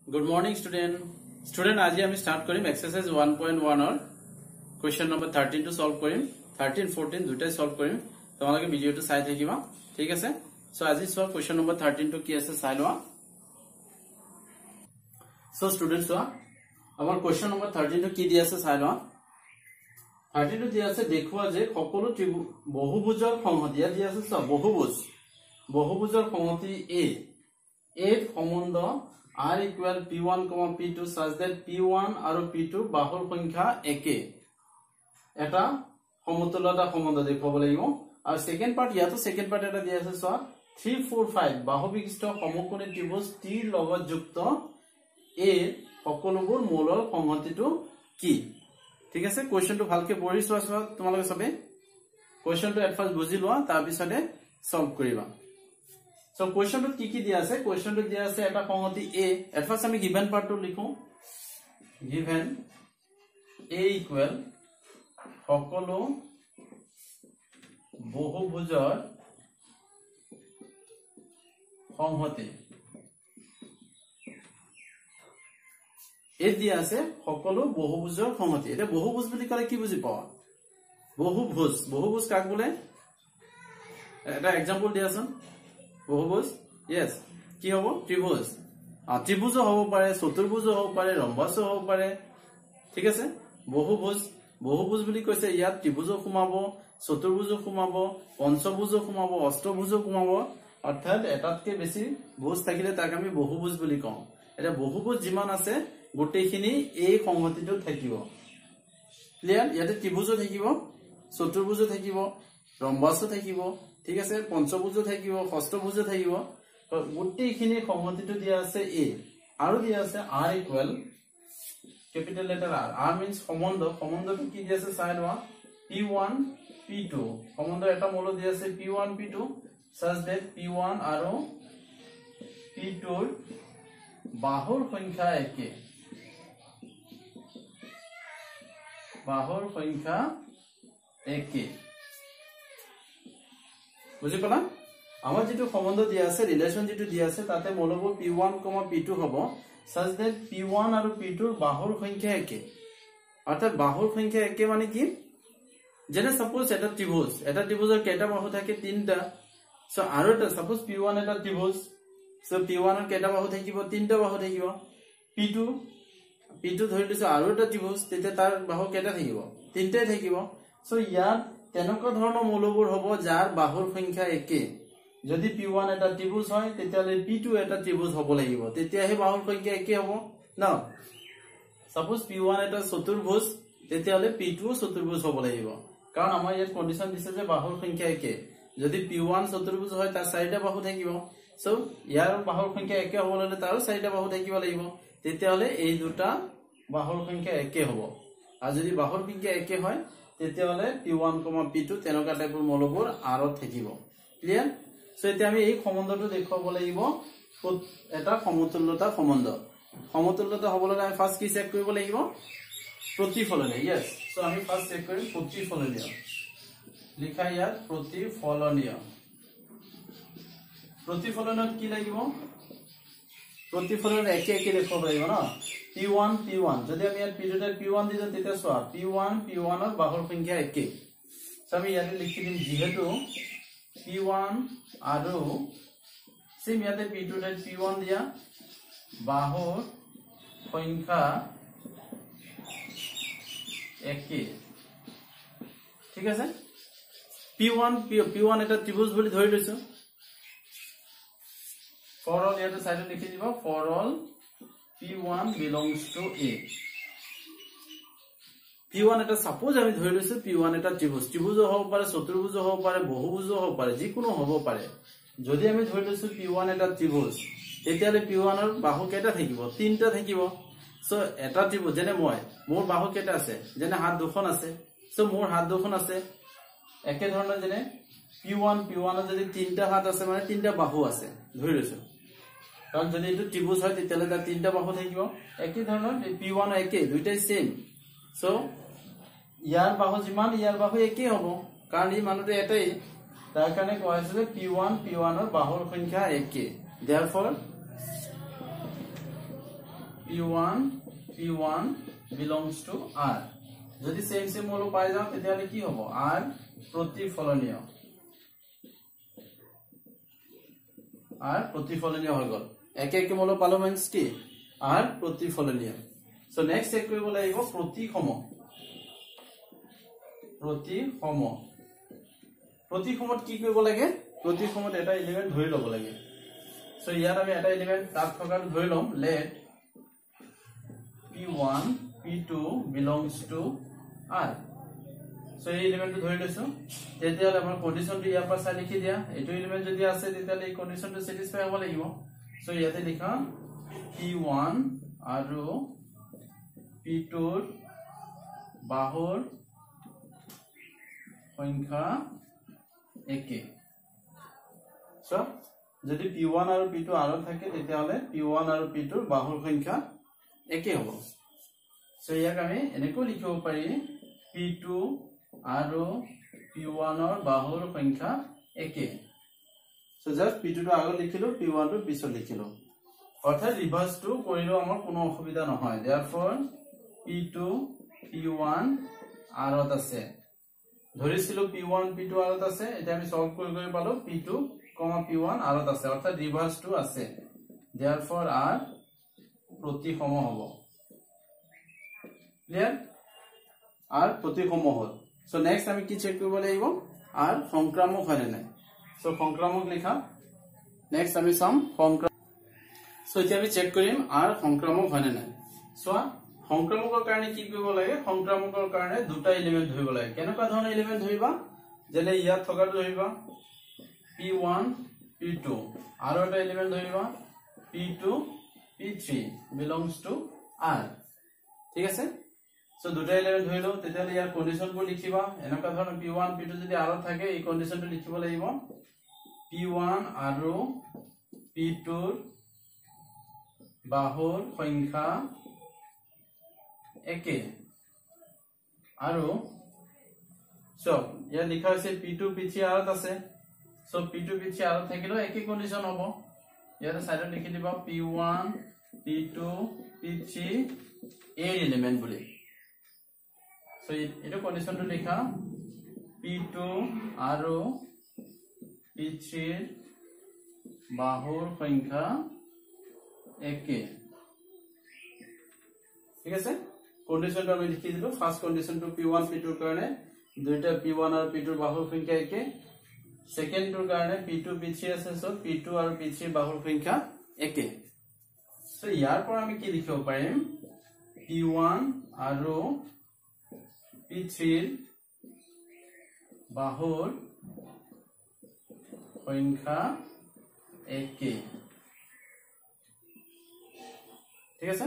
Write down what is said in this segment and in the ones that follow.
Good morning, student. Student, আজি আমি start Karim exercise 1.1 or question number 13 to solve করিম 13 14 দুটাই solve করিম তোমালোকে ভিডিওটো চাই থাকিবা ঠিক আছে সো আজি সো question number 13 to কি আছে চাই লোৱা সো স্টুডেন্ট সো আমাৰ question number 13 to কি দি আছে চাই লোৱা 13 to দি আছে দেখুৱা যে সকলো বহুভুজৰ সংহতি দি আছে সো বহুভুজৰ সংহতি a সম্বন্ধ R equal P1, P2 such that P1 আৰু P2 বাহুৰ সংখ্যা একে এটা সমতুল্যতা সম্বন্ধ দেখুৱাব লাগিব আৰু সেকেন্ড পাৰ্ট এটা দিয়া আছে সো 3 4 5 বাহু বিশিষ্ট সমকোণী ত্ৰিভুজ T লগত যুক্ত A সকলোবোৰ মূলৰ সংহতিটো কি ঠিক আছে কোৱেশ্চনটো ভালকে পঢ়ি চোৱা তোমালোকে সবে কোৱেশ্চনটো এট ফাৰ্স্ট বুজি লোৱা তাৰ পিছতে সলভ কৰিবা So question to কি দিয়া আছে question to দিয়া আছে এটা সংহতি a at first আমি given part to লিখো given a equal সকলো বহুভুজৰ সংহতি এ দিয়া আছে সকলো বহুভুজৰ সংহতি এটা বহুভুজ বুলি কলে কি বুজি পাও বহুভুজ কাক বলে এটা एग्जांपल দিয়াছন বহুভুজ yes কি হ'ব ত্ৰিভুজ ত্ৰিভুজ হ'ব পাৰে চতুৰ্ভুজ হ'ব পাৰে ৰম্বস হ'ব পাৰে ঠিক আছে বহুভুজ বুলি কৈছে ইয়াত ত্ৰিভুজ সোমাব চতুৰ্ভুজ সোমাব পঞ্চভুজ সোমাব অষ্টভুজ সোমাব অৰ্থাৎ এটাতকে বেছি ভুজ থাকিলে তাক আমি বহুভুজ বুলি কওঁ এটা বহুভুজ যিমান আছে গোটেইখিনি এই সংহতিটো থাকিব ক্লিয়াৰ ইয়াতে ত্ৰিভুজ থাকিব চতুৰ্ভুজ থাকিব ৰম্বস থাকিব ঠিক আছে পঞ্চভুজ থাকিব ষষ্ঠভুজ থাকিব গোটেইখিনি সংহতিটো দিয়া আছে a আৰু দিয়া আছে r equal capital letter r means সম্বন্ধটো কি দিয়া আছে চাই লোৱা p1 p2 সম্বন্ধ এটা মূল দিয়া আছে p1 p2 such that p1 আৰু p2 ৰ বাহুৰ সংখ্যা একে বুজি পালা আমাৰ যেটো সম্বন্ধ দিয়া আছে ৰিলেশন যেটো দিয়া আছে তাতে মূলবোৰ p1, p2 হ'ব such that p1 আৰু p2 ৰ বাহুৰ সংখ্যা একে অৰ্থাৎ বাহুৰ সংখ্যা একে মানে কি যেনে সাপোজ এটা ত্ৰিভুজৰ কেইটা বাহু থাকে তিনটা সো আৰু এটা সাপোজ p1 এটা ত্ৰিভুজ সো p1 ৰ কেইটা বাহু থাকিব তিনটা বাহু থাকিব p2 ধৰি লৈছো আৰু এটা ত্ৰিভুজ তেতিয়া তাৰ বাহু কেইটা থাকিব তিনটাই থাকিব সো ইয়াত তেনেকুৱা ধৰণৰ মূলবোৰ হ'ব যাৰ বাহুৰ সংখ্যা একে যদি p1 এটা ত্ৰিভুজ হয় তেতিয়ালে p2 এটা ত্ৰিভুজ হ'ব লাগিব তেতিয়াহে বাহুৰ সংখ্যা একে হ'ব না সাপোজ p1 এটা চতুৰ্ভুজ তেতিয়ালে p2 চতুৰ্ভুজ হ'ব লাগিব কাৰণ আমাৰ ইয়াত কন্ডিশন দিছে যে বাহুৰ সংখ্যা একে যদি p1 চতুৰ্ভুজ হয় তাৰ চাৰিটা বাহু থাকিব সো ইয়াৰ বাহুৰ সংখ্যা একে হ'ব হ'লে তাৰ চাৰিটা বাহু থাকিব লাগিব তেতিয়ালে এই দুটা বাহুৰ সংখ্যা একে হ'ব আৰু যদি বাহুৰ সংখ্যা একে হয় তেতিয়ালে p1, p2 তেনেকুৱা টাইপৰ মূলবোৰ r ত থাকিব ক্লিয়াৰ সো এতিয়া আমি এই সম্বন্ধটো দেখুৱাব লাগিব এটা সমতুল্যতা সমতুল্যতা হ'বলৈ আমি ফাৰ্স্ট কি চেক কৰিব লাগিব প্ৰতিফলনীয় yes সো আমি ফাৰ্স্ট চেক কৰিম প্ৰতিফলনীয় লিখা ইয়াত প্ৰতিফলনত কি লাগিব প্ৰতিফলন একে দেখুৱাব লাগিব না p1 যদি আমি ইয়াত p2 তে p1 দিছো তেতিয়া চোৱা p1 ৰ বাহুৰ সংখ্যা একে সো আমি ইয়াতে লিখি দিম যেহেতু p1 আৰু সেম ইয়াতে p2 তে p1 দিয়া বাহুৰ সংখ্যা একে ঠিক আছে p1 এটা ত্ৰিভুজ বুলি ধৰি লৈছো for all ইয়াতে সাইডে লিখি দিব for all p1 belongs to a p1 এটা সাপোজ আমি ধৰি লৈছো p1 এটা ত্ৰিভুজ হ'ব পাৰে চতুৰ্ভুজ হ'ব পাৰে বহুভুজ হ'ব পাৰে যিকোনো হ'ব পাৰে যদি আমি ধৰি লৈছো p1 এটা ত্ৰিভুজ তেতিয়ালে p1 ৰ বাহু কেইটা থাকিব তিনটা থাকিব সো এটা ত্ৰিভুজ যেনে মোৰ বাহু কেইটা আছে যেনে হাত দুখন আছে সো মোৰ হাত দুখন আছে একে ধৰণৰ যেনে p1 ৰ যদি তিনটা হাত আছে মানে তিনটা বাহু আছে ধৰি লৈছো কাৰণ যদি এটো ত্ৰিভুজ হয় তেতিয়ালে তাৰ তিনটা বাহু থাকিব একে ধৰণৰ p1 একে দুইটাই সেম সো ইয়াৰ বাহু যিমান ইয়াৰ বাহু একে হ'ব কাৰণ এই মানটো এটাই তাৰ কাৰণে কোৱা হৈছে p1 ৰ বাহুৰ সংখ্যা একে therefore P1 belongs to R যদি সেম হলো পাই যাও তেতিয়ালে কি হ'ব R প্ৰতিফলনীয় হৈ গল একে একে মূল পালো means কি R প্ৰতিফলনীয় সো নেক্সট চেক কৰিব লাগিব প্ৰতিসমত কি কৰিব লাগে প্ৰতিসমত এটা এলিমেন্ট ধৰি লব লাগে সো ইয়াত আমি এটা এলিমেন্ট তাত থকাটো ধৰি লম let P1 P2 belongs to R so এই এলিমেন্টটো ধৰি লৈছো তেতিয়ালে আমাৰ কন্ডিশনটো ইয়াৰ পৰা চাই লিখি দিয়া এটো এলিমেন্ট যদি আছে তেতিয়ালে এই কন্ডিশনটো স্যাটিসফাই হ'ব লাগিব সো ইয়াতে লিখা P1 আৰু P2 ৰ বাহুৰ সংখ্যা একে সো যদি P1 আৰু P2 আৰু থাকে তেতিয়ালে P1 আৰু P2 ৰ বাহুৰ সংখ্যা একে হ'ব সো ইয়াক আমি এনেকৈ লিখিব পাৰি P2 আৰু P1 ৰ বাহুৰ সংখ্যা একে সো জাস্ট P2 টো আগত লিখিলো P1 টো পিছত লিখিলো অৰ্থাৎ ৰিভাৰ্স টো কৰিলেও আমাৰ কোনো অসুবিধা নহয় therefore P2 P1 আৰত আছে ধৰিছিলো P1 P2 আৰত আছে এটা আমি সলভ কৰি পালো P2, P1 আৰত আছে অৰ্থাৎ ৰিভাৰ্স টো আছে therefore R প্ৰতিসম হ'ব ক্লিয়াৰ R প্ৰতিসম হ'ল সো নেক্সট আমি কি চেক কৰিব লাগিব R সংক্ৰামক হয় নাই সো সংক্ৰামক লিখা নেক্সট আমি চাম সো এতিয়া আমি চেক কৰিম R সংক্ৰামক হয় নাই সো সংক্ৰামকৰ কাৰণে কি কৰিব লাগে সংক্ৰামকৰ কাৰণে দুটা এলিমেন্ট ধৰিব লাগে কেনেকুৱা ধৰণৰ এলিমেন্ট ধৰিবা যেনে ইয়াত থকাটো ধৰিবা P1 P2 আৰু এটা এলিমেন্ট ধৰিবা P2 P3 belongs to R ঠিক আছে সো দুটা এলিমেন্ট ধৰিলো তেতিয়ালে ইয়াৰ কন্ডিশনবোৰ লিখিবা এনেকুৱা ধৰণৰ P1 P2 যদি R থাকে এই কন্ডিশনটো লিখিব লাগিব P1 আৰু P2 ৰ বাহুৰ সংখ্যা একে আৰু সব ইয়াত লিখা আছে P2 P3 আৰত আছে সো P2 P3 আৰত থাকিলে একে কন্ডিশন হ'ব ইয়াত সাইডত লিখি দিবা P1 P2 P3 এই এলিমেন্ট বুলি সো এটো কন্ডিশনটো লিখা P2 আৰু P3 ৰ বাহুৰ সংখ্যা একে ঠিক আছে কন্ডিশনটো আমি লিখি দিলো ফাৰ্স্ট কন্ডিশনটো P1 P2 ৰ কাৰণে দুইটা P1 আৰু P2 ৰ বাহুৰ সংখ্যা একে সেকেন্ড টোৰ কাৰণে P2 P3 আছে সো P2 আৰু P3 ৰ বাহুৰ সংখ্যা একে সো ইয়াৰ পৰা আমি কি লিখিব পাৰিম P1 আৰু P3 ৰ বাহুৰ সংখ্যা একে ঠিক আছে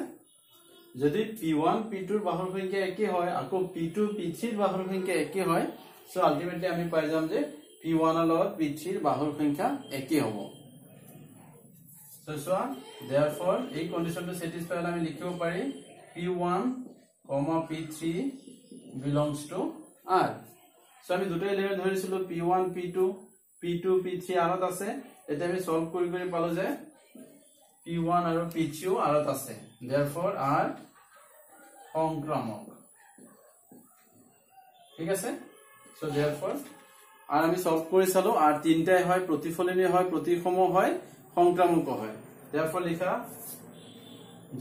যদি P1 P2 ৰ বাহুৰ সংখ্যা একে হয় আকৌ P2 P3 ৰ বাহুৰ সংখ্যা একে হয় সো আলটিমেটলি আমি পাই যাম যে P1 ৰ লগত P3 ৰ বাহুৰ সংখ্যা একে হ'ব সো therefore এই কন্ডিশনটো স্যাটিসফাই হলে আমি লিখিব পাৰি P1, P3 belongs to R so আমি দুটা এলিমেন্ট ধৰিছিলো P1 P2 P2 P3 আৰত আছে এটা আমি সলভ কৰি পালো যে P1 আৰু P3 আৰত আছে therefore R সংক্ৰামক ঠিক আছে সো therefore আৰ আমি সলভ কৰি চালো আৰ তিনটাই হয় প্ৰতিফলনীয় হয় প্ৰতিসম হয় সংক্ৰামক হয় therefore লিখা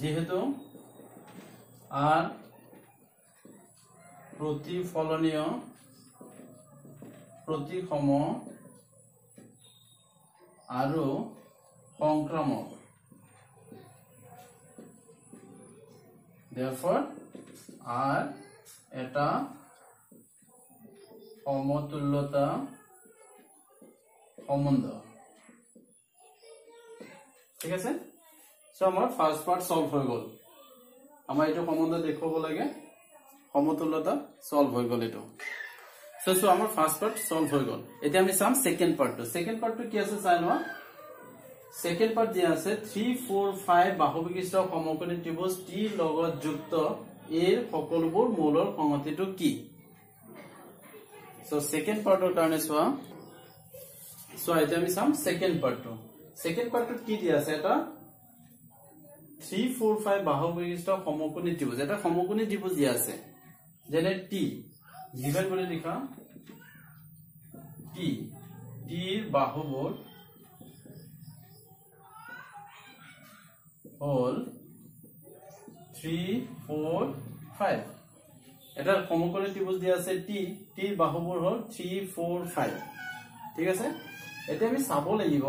যেহেতু আৰ প্ৰতিফলনীয় প্ৰতিসম আৰু সংক্ৰামক therefore R এটা সমতুল্যতা সম্বন্ধ ঠিক আছে সো আমাৰ ফাৰ্স্ট পাৰ্ট সলভ হৈ গল আমাৰ এটো সম্বন্ধ দেখব লাগে সমতুল্যতা সলভ হৈ গল এটো সো আমাৰ ফাৰ্স্ট পাৰ্ট সলভ হৈ গল এতিয়া আমি চাম সেকেন্ড পাৰ্টটো কি আছে চাই লোৱা সেকেন্ড পাৰ্ট যে আছে 3 4 5 বাহুবিশিষ্ট সমকোণী ত্ৰিভুজ T লগত যুক্ত এৰ সকলোবোৰ মূলৰ সংহতিটো কি সো সেকেন্ড পাৰ্টৰ কাৰণে চোৱা সো এতিয়া আমি চাম সেকেন্ড পার্টটো কি দিয়া আছে এটা 3 4 5 বাহু বিশিষ্ট সমকোণী ত্ৰিভুজ এটা সমকোণী ত্ৰিভুজ দিয়া আছে যেনে টি গিভেন বুলি লিখা টি টিৰ বাহুবোৰ হল 3 4 5 এটা সমকোণী ত্ৰিভুজ দিয়া আছে টি টিৰ বাহুবোৰ হল 3 4 5 ঠিক আছে এতিয়া আমি চাব লাগিব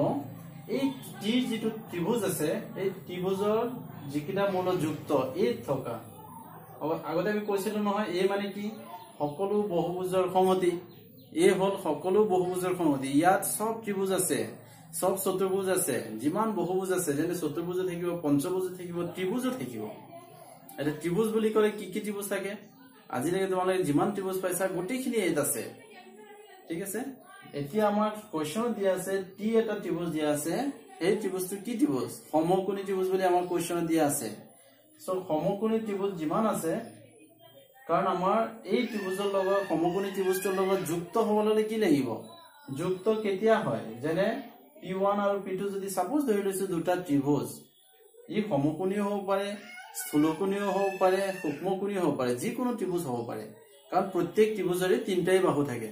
এই টি যেটো ত্ৰিভুজ আছে এই ত্ৰিভুজৰ যিকিটা মূল যুক্ত এ থকা আগতে আমি কৈছিলো নহয় এ মানে কি সকলো বহুভুজৰ সমতি এ হল সকলো বহুভুজৰ সমতি ইয়াত সব ত্ৰিভুজ আছে সব চতুৰ্ভুজ আছে যিমান বহুভুজ আছে যেনে চতুৰ্ভুজ থাকিব পঞ্চভুজ থাকিব ত্ৰিভুজ থাকিব এটা ত্ৰিভুজ বুলি কলে কি কি ত্ৰিভুজ থাকে আজিলৈকে তোমালোকে যিমান ত্ৰিভুজ পাইছা গোটেইখিনি এত আছে ঠিক আছে এতিয়া আমাৰ কোৱেশ্চন দিয়া আছে টি এটা ত্ৰিভুজ দিয়া আছে এই ত্ৰিভুজটো কি ত্ৰিভুজ সমকোণী ত্ৰিভুজ বুলি আমাৰ কোৱেশ্চন দিয়া আছে সো সমকোণী ত্ৰিভুজ যিমান আছে কাৰণ আমাৰ এই ত্ৰিভুজৰ লগত সমকোণী ত্ৰিভুজৰ লগত যুক্ত হবলৈ কি লাগিব যুক্ত কেতিয়া হয় যেনে p1 আৰু p2 যদি সাপোজ ধৰি লৈছো দুটা ত্ৰিভুজ ই সমকোণীয় হ'ব পাৰে স্থূলকোণীয় হ'ব পাৰে সূক্ষ্মকোণীয় হ'ব পাৰে যিকোনো ত্ৰিভুজ হ'ব পাৰে কাৰণ প্ৰত্যেক ত্ৰিভুজৰে তিনটাই বাহু থাকে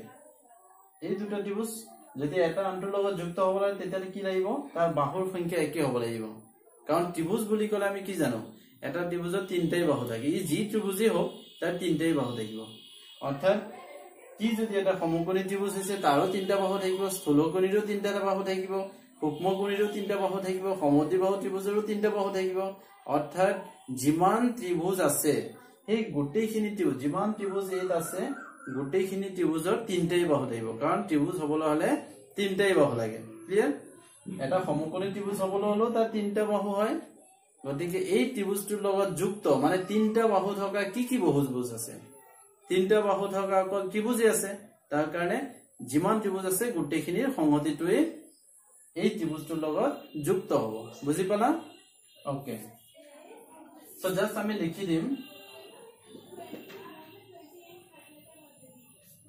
এই দুটা ত্ৰিভুজ যদি এটা আনটোৰ লগত যুক্ত হ'ব লাগে তেতিয়া কি লাগিব তাৰ বাহুৰ সংখ্যা একে হ'ব লাগিব কাৰণ ত্ৰিভুজ বুলি ক'লে আমি কি জানো এটা ত্ৰিভুজৰ তিনটাই বাহু থাকে ই যি ত্ৰিভুজই হোক তাৰ তিনটাই বাহু থাকিব অৰ্থাৎ কি যদি এটা সমকোণী ত্ৰিভুজ আছে তাৰো তিনটা বাহু থাকিব স্থূলকোণীৰো তিনটা বাহু থাকিব সূক্ষ্মকোণীৰো তিনটা বাহু থাকিব সমদ্বিবাহু ত্ৰিভুজৰো তিনটা বাহু থাকিব অৰ্থাৎ যিমান ত্ৰিভুজ আছে এই গোটেইখিনি ত্ৰিভুজ যিমান ত্ৰিভুজ এত আছে গোটেইখিনি ত্ৰিভুজৰ তিনটাই বাহু থাকিব কাৰণ ত্ৰিভুজ হ'বলৈ হলে তিনটাই বাহু লাগে ক্লিয়াৰ এটা সমকোণী ত্ৰিভুজ হ'বলৈ হলো তাৰ তিনটা বাহু হয় গতিকে এই ত্ৰিভুজটোৰ লগত যুক্ত মানে তিনটা বাহু থকা কি বহুভুজ আছে তিনটা বাহু থকা অকল ত্ৰিভুজই আছে তাৰ কাৰণে যিমান ত্ৰিভুজ আছে গোটেইখিনিৰ সংহতিটোৱে এই ত্ৰিভুজটোৰ লগত যুক্ত হ'ব বুজি পালা ওকে সো জাস্ট আমি লিখি দিম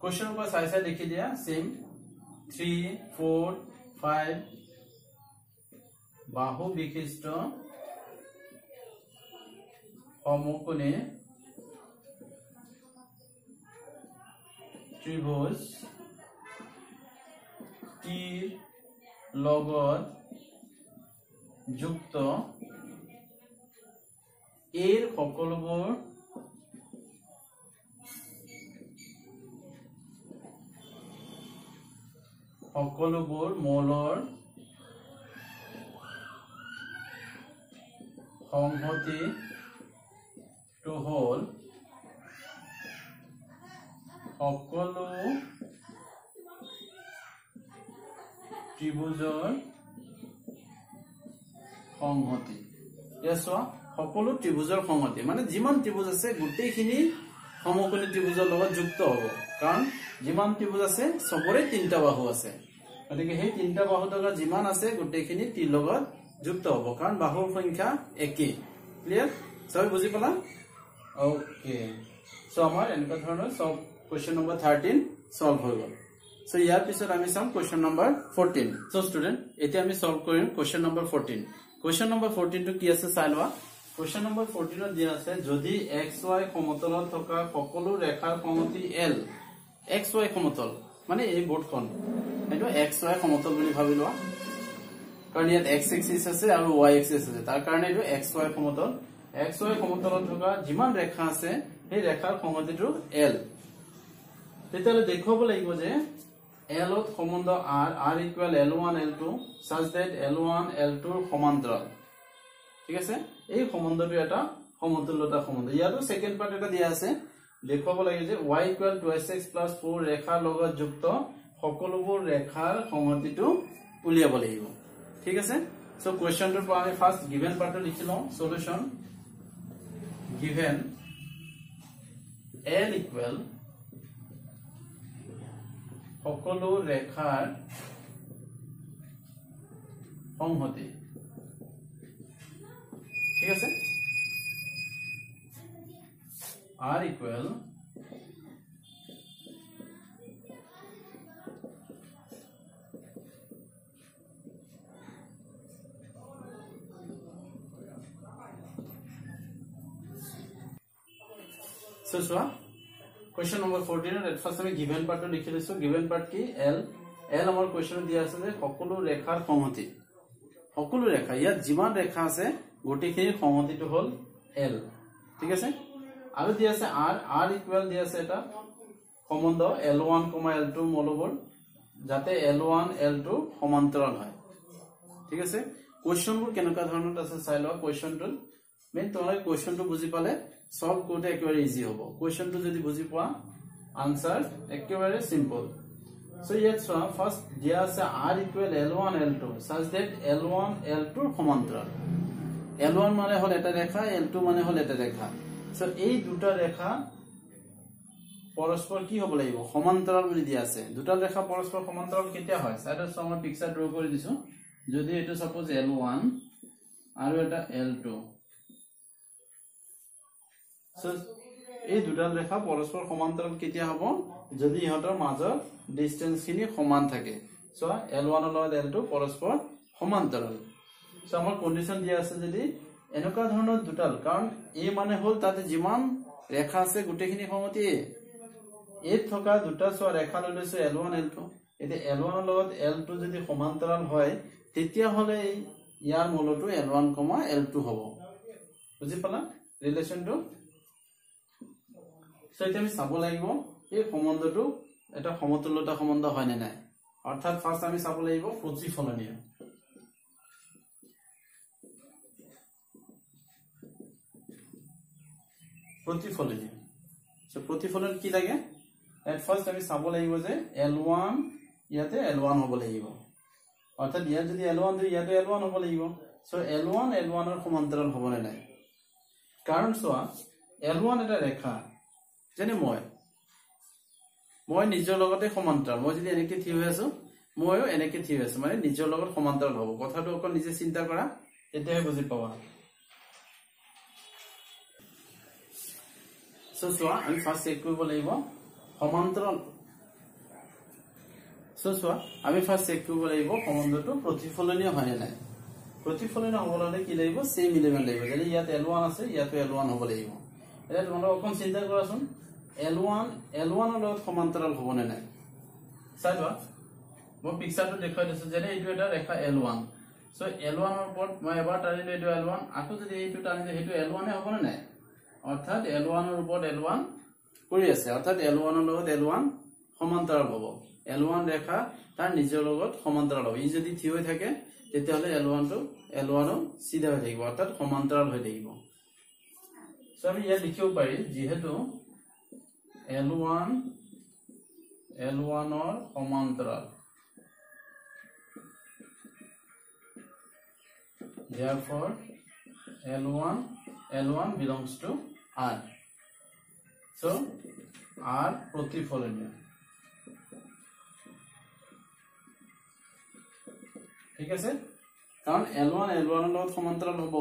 क्वेश्चन पर साइज लिखी दिया सेम 3 4 5 बाहु विशिष्ट समकोণী त्रिभुज টিৰ লগত যুক্ত এৰ সকলোবোৰ মৌলৰ সংহতিটো হল সকলো ত্ৰিভুজৰ সংহতি চোৱা সকলো ত্ৰিভুজৰ সংহতি মানে যিমান ত্ৰিভুজ আছে গোটেইখিনি সমকোণী ত্ৰিভুজৰ লগত যুক্ত হ'ব কাৰণ যিমান ত্ৰিভুজ আছে সবৰে তিনটা বাহু আছে গতিকে সেই তিনটা বাহু থকা যিমান আছে গোটেইখিনি টিৰ লগত যুক্ত হ'ব কাৰণ বাহুৰ সংখ্যা একেই ক্লিয়াৰ সব বুজি পালা ওকে সো আমাৰ এনেকুৱা ধৰণৰ সব क्वेश्चन नंबर 13 সলভ হৈ গল সো ইয়াৰ পিছত আমি চাম क्वेश्चन नंबर 14 সো স্টুডেন্ট এতিয়া আমি সলভ কৰিম क्वेश्चन नंबर 14 क्वेश्चन नंबर 14 টো কি আছে চাই লোৱা क्वेश्चन नंबर 14 ত দিয়া আছে যদি xy সমতলত থকা সকলো ৰেখাৰ সংহতি l xy সমতল মানে এই বোৰ্ডখন এটো xy সমতল বুলি ভাবি লোৱা কাৰণ ইয়াত x এক্সিস আছে আৰু y এক্সিস আছে তাৰ কাৰণে এটো xy সমতল xy সমতলত থকা যিমান ৰেখা আছে এই ৰেখাৰ সংহতিটো l তেতিয়ালে দেখব লাগিব যে l ত সম্বন্ধ r equal l1 l2 such that l1 l2 ৰ সমান্তৰাল ঠিক আছে এই সম্বন্ধটো এটা সমতুল্যতা সম্বন্ধ ইয়াতো সেকেন্ড পার্ট এটা দিয়া আছে দেখব লাগে যে y ইকুয়াল 2x + 4 ৰেখাৰ লগত যুক্ত সকলোবোৰ ৰেখাৰ সংহতিটো উলিয়াব লাগিব ঠিক আছে সো কোৱেশ্চনটোৰ পৰা আমি ফাৰ্স্ট গিভেন পাৰ্টটো লিখি লওঁ সলিউশন গিভেন l ইকুয়াল সকলো ৰেখাৰ সংহতি ঠিক আছে r equal So question number 14 at first আমি given part লিখি লৈছো given part কি l আমাৰ question দিয়া আছে যে সকলো ৰেখাৰ সমষ্টি সকলো ৰেখা ইয়াত যিমান ৰেখা আছে গোটেইখিনি সমষ্টিটো হল l ঠিক আছে আৰু দিয়া আছে r ইকুৱেল দিয়া আছে এটা সম্বন্ধ l1, l2 মলবৰ যাতে l1 l2 সমান্তৰাল হয় ঠিক আছে কোৱেশ্চনবোৰ কেনেকুৱা ধৰণৰ আছে চাই লওক কোৱেশ্চনটো মেন তোমৰা কোৱেশ্চনটো বুজি পালে সলভ কৰতে একেবাৰে ইজি হ'ব কোৱেশ্চনটো যদি বুজি পোৱা আনসাৰ একেবাৰে সিম্পল সো ইয়াত সোয়া ফাৰ্স্ট দিয়া আছে r equal l1 l2 such that l1 l2 সমান্তৰাল l1 মানে হল এটা ৰেখা l2 মানে হল এটা ৰেখা সো এই দুটা ৰেখা পৰস্পৰ কি হ'ব লাগিব সমান্তৰাল বুলি দিয়া আছে দুটা ৰেখা পৰস্পৰ সমান্তৰাল কেতিয়া হয় সাইডৰ সময় পিকচাৰ ড্ৰ কৰি দিছো যদি এটো সাপোজ l1 আৰু এটা l2 সো এই দুটা ৰেখা পৰস্পৰ সমান্তৰাল কেতিয়া হ'ব যদি ইহতৰ মাজৰ ডিসটেন্স খিনি সমান থাকে সো l1 আৰু l2 পৰস্পৰ সমান্তৰাল সো আমাৰ কন্ডিশন দিয়া আছে যদি এনেকুৱা ধৰণৰ দুটাল কাৰণ এই মানে হল তাতে যিমান ৰেখা আছে গুটেখিনি সমষ্টি এই থকা দুটা সো ৰেখা লৈছে l1 l2 এতে l1 আৰু l2 যদি সমান্তৰাল হয় তেতিয়া হলে ইয়াৰ মূলটো l1, l2 হ'ব বুজি পালা ৰিলেশনটো সো এটা আমি চাব লাগিব এই সম্বন্ধটো এটা সমতুল্যতা সম্বন্ধ হয় নে নাই অৰ্থাৎ ফাৰ্স্ট আমি চাব লাগিব প্ৰতিফলনীয় প্ৰতিফলনীয় সো প্ৰতিফলন কি লাগে এট ফার্স্ট আমি চাব লাগিব যে l1 ইয়াতে l1 হ'ব লাগিব অৰ্থাৎ ইয়াত যদি l1 দিও ইয়াতে l1 হ'ব লাগিব সো l1 ৰ সমান্তৰাল হ'ব নে নাই কাৰণ সোৱা l1 এটা ৰেখা যেনে মই নিজৰ লগতে সমান্তৰাল মই যদি এনেকে থি হৈ আছো মইও এনেকে থি হৈ আছো মানে নিজৰ লগত সমান্তৰাল হ'ব কথাটো অকল নিজে চিন্তা কৰা তেতিয়াহে বুজি পাবা সো সোৱা আমি ফাৰ্স্ট চেক কৰিব লাগিব সমান্তৰাল সো সোৱা আমি ফাৰ্স্ট চেক কৰিব লাগিব সম্বন্ধটো প্ৰতিফলনীয় হয় নে নাই প্ৰতিফলনীয় হ'বলৈ কি লাগিব সেম এলিমেন্ট লাগিব যদি ইয়াত l1 আছে ইয়াতো l1 হ'ব লাগিব এটা তোমালোক অকন চিন্তা কৰাচোন l1 ৰ লগত সমান্তৰাল হ'ব নে নাই চাইবা মই পিকচাৰটো দেখাই দিছো যেনে এইটো এটা ৰেখা l1 সো l1 ৰ ওপৰত মই এবাৰ টানিলে এইটো l1 আকৌ যদি এইটো টানিলে হেতু l1 হ'ব নে নাই অৰ্থাৎ l1 ৰ ওপৰত l1 কৰি আছে অৰ্থাৎ l1 ৰ লগত l1 সমান্তৰাল হ'ব l1 ৰেখা তাৰ নিজৰ লগত সমান্তৰাল হ'ব ই যদি থি হৈ থাকে তেতিয়া হলে l1 সিধা হৈ থাকিব অৰ্থাৎ সমান্তৰাল হৈ থাকিব সো আমি ইয়াত লিখিব পাৰি যেহেতু l1 ৰ সমান্তৰাল therefore l1 belongs to r so r প্ৰতিফলনীয় ঠিক আছে কাৰণ l1 ৰ লগত সমান্তৰাল হ'ব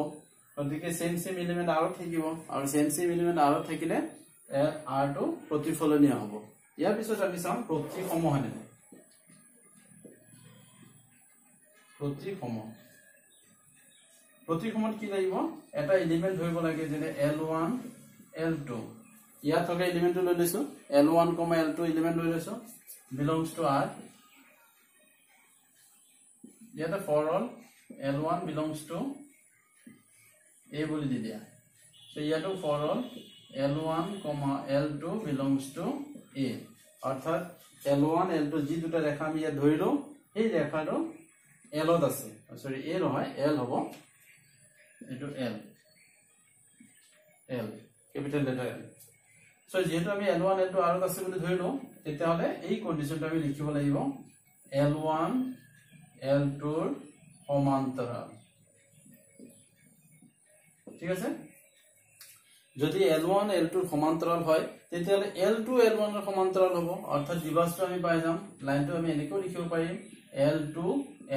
গতিকে সেম এলিমেন্ট r থাকিব আৰু সেম এলিমেন্ট r থাকিলে r টো প্ৰতিফলনীয় হ'ব ইয়াৰ পিছত আমি চাম প্ৰতিসম হয় নে প্ৰতিসমত কি লাগিব এটা এলিমেন্ট ধৰিব লাগে যেনে l1 l2 ইয়াত থকা এলিমেন্টটো লৈ লৈছো l1, l2 এলিমেন্ট লৈ লৈছো belongs to r ইয়াতে for all l1 belongs to a বুলি দি দিয়া সো ইয়াতো for all l1, l2 belongs to a অৰ্থাৎ l1 l2 যি দুটা ৰেখা আমি ইয়াত ধৰিলো এই ৰেখাটো l ত আছে সৰি a নহয় l হ'ব এটো l capital letter l so যেহেতু আমি l1 l2 r ত আছে বুলি ধৰিলো তেতিয়া হলে এই কন্ডিশনটো আমি লিখিব লাগিব l1 l2 ৰ সমান্তৰাল ঠিক আছে যদি l1 l2 ৰ সমান্তৰাল হয় তেতিয়া হলে l2 l1 ৰ সমান্তৰাল হ'ব অৰ্থাৎ ৰিভাৰ্সটো আমি পাই যাম লাইনটো আমি এনেকৈ লিখিব পাৰিম l2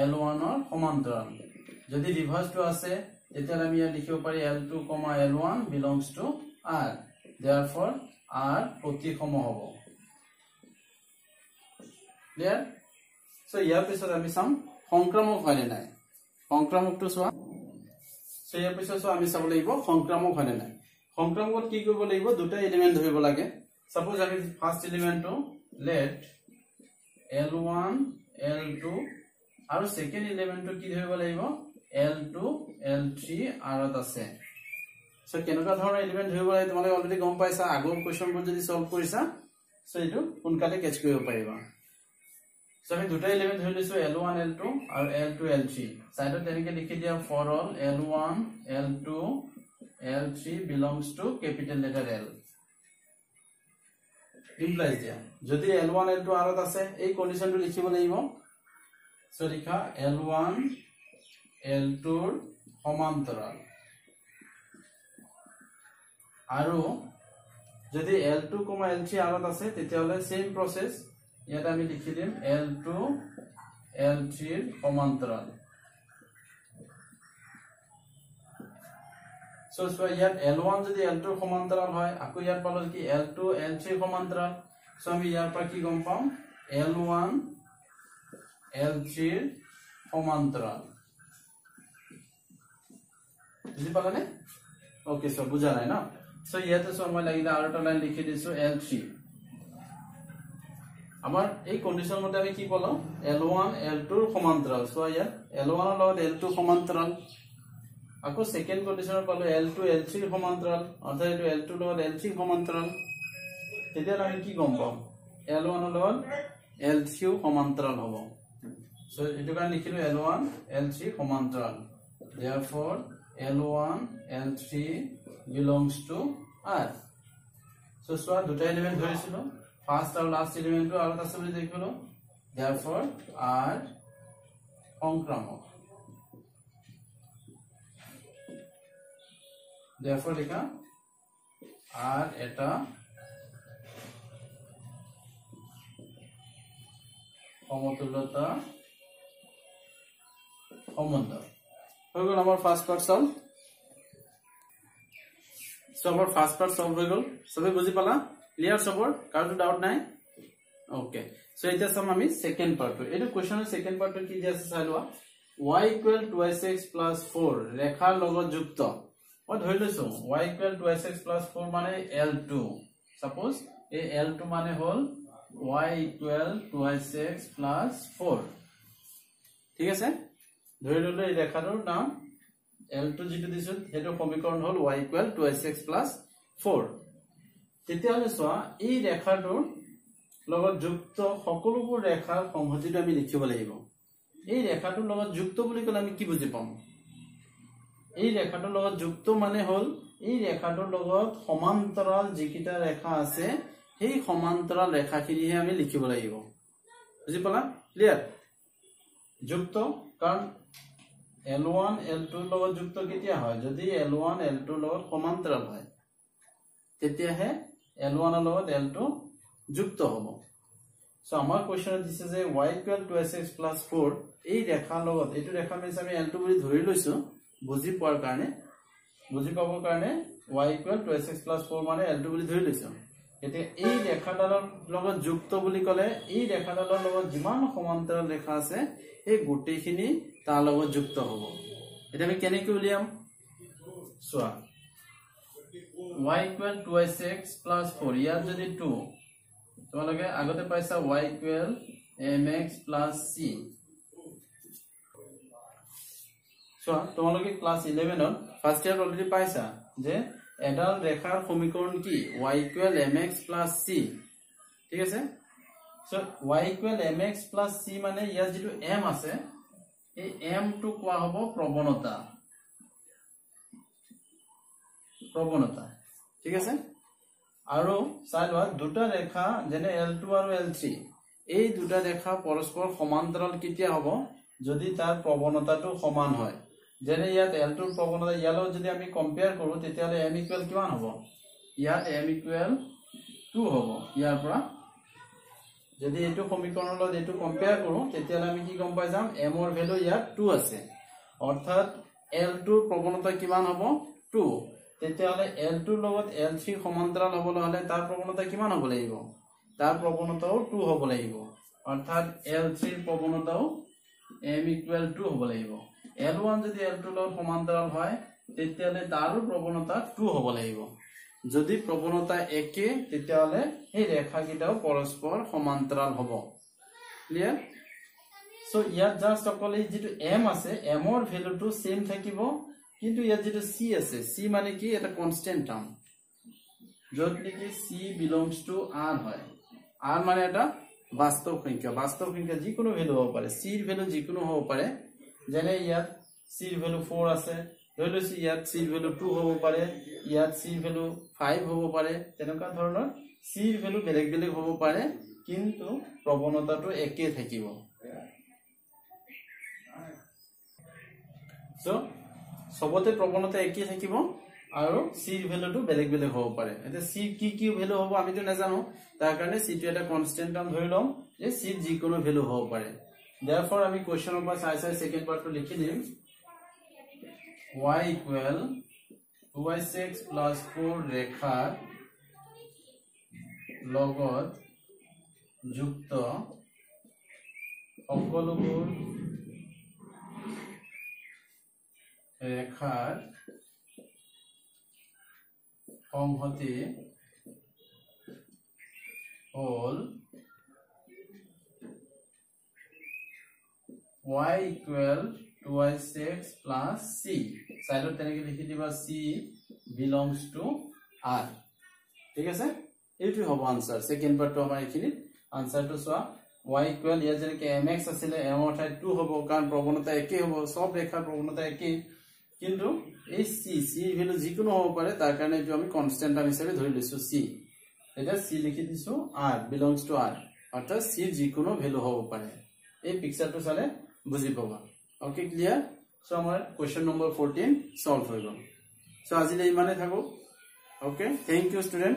l1 ৰ সমান্তৰাল যদি ৰিভাৰ্সটো আছে তেতিয়া আমি ইয়াত লিখিব পাৰি l2, l1 belongs to r therefore r প্ৰতিসম হ'ব ক্লিয়াৰ সো ইয়াৰ পিছত আমি চাম সংক্ৰামক হয় নে নাই সংক্ৰামকটো চোৱা সো ইয়াৰ পিছত আমি চাব লাগিব সংক্ৰামক হয় নে নাই সংক্ৰামকত কি কৰিব লাগিব দুটা এলিমেন্ট ধৰিব লাগে সাপোজ আমি ফাৰ্স্ট এলিমেন্টটো লেট L1 L2 আৰু সেকেন্ড এলিমেন্টটো কি ধৰিব লাগিব L2 L3 আৰত আছে সো কেনেকুৱা ধৰণৰ এলিমেন্ট ধৰিব লাগে তোমালোকে অলৰেডি গম পাইছা আগৰ কোৱেশ্চনবোৰ যদি সলভ কৰিছা সো এটো সোনকালে কেচ কৰিব পাৰিবা সো আমি দুটা এলিমেন্ট ধৰি লৈছো L1 L2 আৰু L2 L3 সাইডত তেনেকৈ লিখি দিয়া for all L1 L2 L3 belongs to capital letter L implies দিয়া যদি L1 L2 আৰত আছে এই কন্ডিশনটো লিখিব লাগিব সো লিখা L1 L2 ৰ সমান্তৰাল আৰু যদি L2, L3 আৰত আছে তেতিয়াহলে সেম প্ৰসেস ইয়াত আমি লিখি দিম L2 L3 ৰ সমান্তৰাল সো ইয়াত L1 যদি L2 ৰ সমান্তৰাল হয় আকৌ ইয়াত পালো কি L2 L3 ৰ সমান্তৰাল সো আমি ইয়াৰ পৰা কি গম পাম L1 L3 ৰ সমান্তৰাল বুজি পালানে ওকে সো বুজা নাই না সো ইয়াতে সো মই লাগিলে আৰু এটা লাইন লিখি দিছো L3 আমাৰ এই কন্ডিশন মতে আমি কি পালো L1 L2 ৰ সমান্তৰাল সো ইয়াত L1 ৰ লগত L2 সমান্তৰাল আকৌ সেকেন্ড কন্ডিশনৰ পালো L2 L3 ৰ সমান্তৰাল অৰ্থাৎ এটো L2 ৰ লগত L3 সমান্তৰাল তেতিয়া আমি কি গম পাম L1 ৰ লগত L3 সমান্তৰাল হ'ব সো এটো কাৰণ লিখিলো L1 L3 সমান্তৰাল therefore L1 L3 belongs to R so so দুটা এলিমেন্ট ধৰিছিলো ফাৰ্স্ট আৰু লাস্ট এলিমেন্টটো আৰু আছে বুলি দেখিলো therefore R সংক্ৰামক therefore লিখা R এটা সমতুল্যতা সম্বন্ধ হৈ গল আমাৰ ফাৰ্স্ট পাৰ্ট সলভ সো আমাৰ ফাৰ্স্ট পাৰ্ট সলভ হৈ গল সবে বুজি পালা ক্লিয়াৰ সবৰ কাৰো ডাউট নাই ওকে সো এটা সম আমি সেকেন্ড পাৰ্টটো এটো কোৱেশ্চনৰ সেকেন্ড পাৰ্টটো কি দি আছে চাই লোৱা y = 2x + 4 ৰেখাৰ লগত যুক্ত মই ধৰি লৈছো y = 2x + 4 মানে L2 সাপোজ এই L2 মানে হল y = 2x + 4 ঠিক আছে ধৰি ললে এই ৰেখাটোৰ নাম L2 যেটো দিছো হেটো সমীকৰণ হল y = 2x + 4 তেতিয়াহলে সোৱা এই ৰেখাটোৰ লগত যুক্ত সকলোবোৰ ৰেখাৰ সংহতিটো আমি লিখিব লাগিব এই ৰেখাটোৰ লগত যুক্ত বুলি কলে আমি কি বুজি পাম এই ৰেখাটোৰ লগত যুক্ত মানে হল এই ৰেখাটোৰ লগত সমান্তৰাল যিকিটা ৰেখা আছে সেই সমান্তৰাল ৰেখাখিনিহে আমি লিখিব লাগিব বুজি পালা ক্লিয়াৰ যুক্ত কাৰণ L1 L2 ৰ লগত যুক্ত কেতিয়া হয় যদি L1 L2 ৰ লগত সমান্তৰাল হয় তেতিয়াহে L1 ৰ লগত L2 যুক্ত হ'ব সো আমাৰ কোৱেশ্চন দিছে যে y = 2x + 4 এই ৰেখাৰ লগত এটো ৰেখা মিছ আমি L2 বুলি ধৰি লৈছো বুজি পোৱাৰ কাৰণে বুজি পাবৰ কাৰণে y = 2x + 4 মানে L2 বুলি ধৰি লৈছো এতিয়া এই ৰেখাডালৰ লগত যুক্ত বুলি কলে এই ৰেখাডালৰ লগত যিমান সমান্তৰাল ৰেখা আছে এই গোটেইখিনি তাৰ লগত যুক্ত হ'ব এটা আমি কেনেকৈ উলিয়াম সোৱা y = 2x + 4 ইয়াত যদি 2 তোমালোকে আগতে পাইছা y = mx + c সোৱা তোমালোকে ক্লাস 11 ত ফাৰ্স্ট ইয়াৰ অলৰেডি পাইছা যে এডাল ৰেখাৰ সমীকৰণ কি y = mx + c ঠিক আছে সো y = mx + c মানে ইয়াত যেটো m আছে এই m টো কোৱা হ'ব প্ৰৱণতা ঠিক আছে আৰু চাই লোৱা দুটা ৰেখা যেনে L2 আৰু L3 এই দুটা ৰেখা পৰস্পৰ সমান্তৰাল কেতিয়া হ'ব যদি তাৰ প্ৰৱণতাটো সমান হয় যেনে ইয়াত L2 ৰ প্ৰৱণতা ইয়ালৈ যদি আমি কম্পেয়াৰ কৰো তেতিয়ালে m = কিমান হ'ব ইয়াত m = 2 হ'ব ইয়াৰ পৰা যদি এটো সমীকৰণৰ লগত এটো কম্পেয়াৰ কৰো তেতিয়ালে আমি কি গম পাই যাম m ৰ ভ্যালু ইয়াত 2 আছে অৰ্থাৎ L2 ৰ প্ৰৱণতা কিমান হ'ব 2 তেতিয়ালে L2 ৰ লগত L3 সমান্তৰাল হ'বলৈ হলে তাৰ প্ৰৱণতা কিমান হ'ব লাগিব তাৰ প্ৰৱণতাও 2 হ'ব লাগিব অৰ্থাৎ L3 ৰ প্ৰৱণতাও m = 2 হ'ব লাগিব L1 যদি L2 ৰ লগত সমান্তৰাল হয় তেতিয়ালে তাৰো প্ৰৱণতা 2 হ'ব লাগিব যদি প্ৰৱণতা একে তেতিয়াহলে এই ৰেখাকিটাও পৰস্পৰ সমান্তৰাল হ'ব ক্লিয়াৰ সো ইয়াত জাস্ট অকল এই যেটো m আছে m ৰ ভ্যালুটো সেম থাকিব কিন্তু ইয়াত যেটো c আছে c মানে কি এটা কনস্ট্যান্ট টার্ম যত নেকি c বিলংস টু r হয় r মানে এটা বাস্তৱ সংখ্যা যিকোনো ভ্যালু হ'ব পাৰে c ৰ ভ্যালু যিকোনো হ'ব পাৰে যেনে ইয়াত c ৰ ভ্যালু 4 আছে ধৰিলৈছো ইয়াত c ৰ ভ্যালু 2 হ'ব পাৰে ইয়াত c ৰ ভ্যালু 5 হ'ব পাৰে তেনেকুৱা ধৰণৰ c ৰ ভ্যালু বেলেগ বেলেগ হ'ব পাৰে কিন্তু প্ৰৱণতাটো একে থাকিব সো সবতে প্ৰৱণতা একে থাকিব আৰু c ৰ ভ্যালুটো বেলেগ বেলেগ হ'ব পাৰে এটা c কি ভ্যালু হ'ব আমি তো নাজানো তাৰ কাৰণে c টো এটা কনস্ট্যান্ট টাৰ্ম ধৰি লম যে c যিকোনো ভ্যালু হ'ব পাৰে therefore আমি কোৱেশ্চনৰ পৰা চাই সেকেন্ড পাৰ্টটো লিখি দিম y equal 2y6 plus 4 ৰেখাৰ লগত যুক্ত সকলোবোৰ ৰেখাৰ সংহতি হল y equal 2y6 plus c সাইডত তেনেকে লিখি দিবা c belongs to r ঠিক আছে এইটো হ'ব আনসার সেকেন্ড পার্টটো আমাৰ এখিনি আনসাৰটো সোৱা y equal ইয়াত যেনেকে mx আছিল m ৰ ঠাইত 2 হ'ব কাৰণ প্ৰৱণতা একে হ'ব সব ৰেখাৰ প্ৰৱণতা একে কিন্তু এই c ভ্যালু যিকোনো হ'ব পাৰে তাৰ কাৰণে যে আমি কনস্ট্যান্ট টাৰ্ম হিচাপে ধৰি লৈছো c এটা c লিখি দিছো r belongs to r অৰ্থাৎ c যিকোনো ভ্যালু হ'ব পাৰে এই পিকচাৰটো চালে বুজি পাবা ওকে ক্লিয়াৰ সো আমাৰ কোৱেশ্চন নম্বৰ 14 সলভ হৈ গ'ল সো আজিলৈ ইমানে থাকো ওকে থ্যাংক ইউ ষ্টুডেন্ট